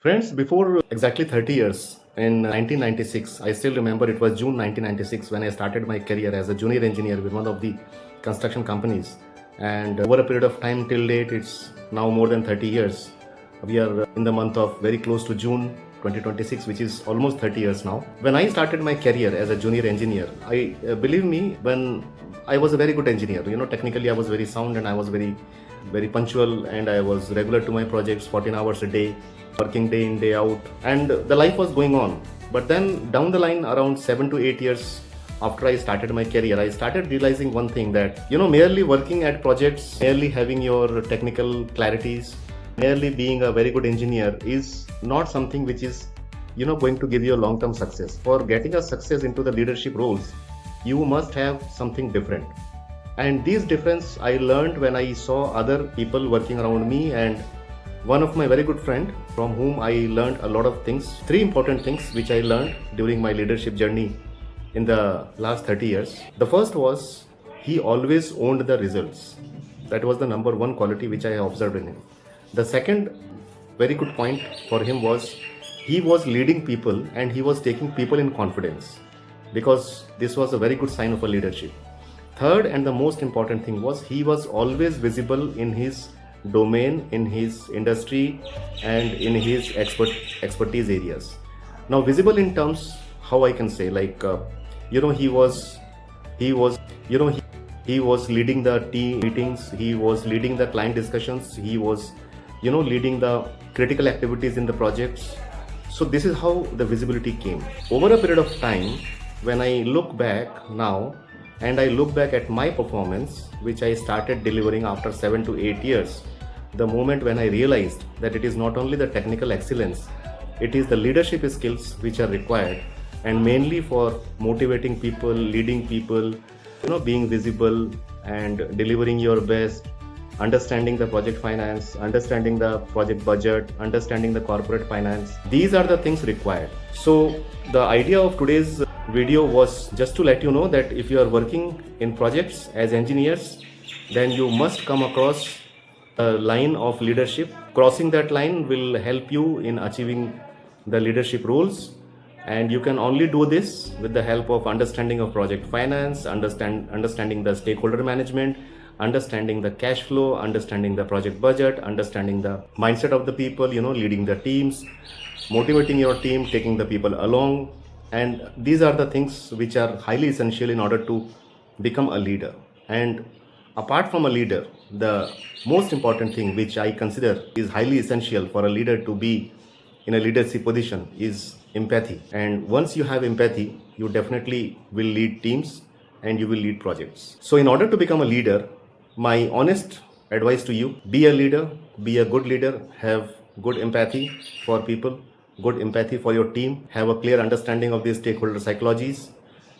Friends, before exactly 30 years, in 1996, I still remember it was June 1996 when I started my career as a junior engineer with one of the construction companies. And over a period of time till date, it's now more than 30 years. We are in the month of very close to June 2026, which is almost 30 years now. When I started my career as a junior engineer, I believe me, when I was a very good engineer, technically I was very sound and I was very punctual and I was regular to my projects, 14 hours a day, working day in, day out, and the life was going on. But then down the line, around 7 to 8 years after I started my career, I started realizing one thing that, merely working at projects, merely having your technical clarities, merely being a very good engineer is not something which is, going to give you a long-term success. For getting a success into the leadership roles, you must have something different. And this difference I learned when I saw other people working around me, and one of my very good friend from whom I learned a lot of things. Three important things which I learned during my leadership journey in the last 30 years. The first was he always owned the results. That was the number one quality which I observed in him. The second very good point for him was he was leading people and he was taking people in confidence, because this was a very good sign of a leadership. Third and the most important thing was he was always visible in his domain, in his industry, and in his expertise areas. Now, visible in terms, how I can say, he was leading the team meetings, he was leading the client discussions, he was leading the critical activities in the projects. So this is how the visibility came over a period of time. When I look back now and I look back at my performance, which I started delivering after 7 to 8 years, the moment when I realized that it is not only the technical excellence, it is the leadership skills which are required, and mainly for motivating people, leading people, being visible and delivering your best, understanding the project finance, understanding the project budget, understanding the corporate finance. These are the things required. So the idea of today's video was just to let you know that if you are working in projects as engineers, then you must come across a line of leadership. Crossing that line will help you in achieving the leadership roles, and you can only do this with the help of understanding of project finance, understanding the stakeholder management, understanding the cash flow, understanding the project budget, understanding the mindset of the people, leading the teams, motivating your team, taking the people along. And these are the things which are highly essential in order to become a leader. And apart from a leader, the most important thing which I consider is highly essential for a leader to be in a leadership position is empathy. And once you have empathy, you definitely will lead teams and you will lead projects. So in order to become a leader, my honest advice to you, be a leader, be a good leader, have good empathy for people, good empathy for your team, have a clear understanding of the stakeholder psychologies,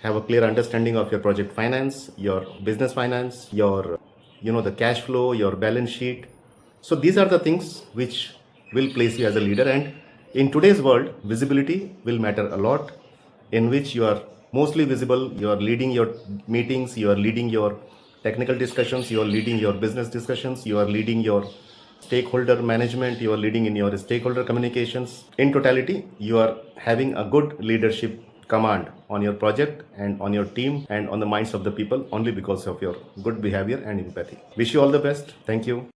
have a clear understanding of your project finance, your business finance, your the cash flow, your balance sheet. So these are the things which will place you as a leader. And in today's world, visibility will matter a lot, in which you are mostly visible, you are leading your meetings, you are leading your technical discussions, you are leading your business discussions, you are leading your stakeholder management, you are leading in your stakeholder communications. In totality, you are having a good leadership command on your project and on your team and on the minds of the people only because of your good behavior and empathy. Wish you all the best. Thank you.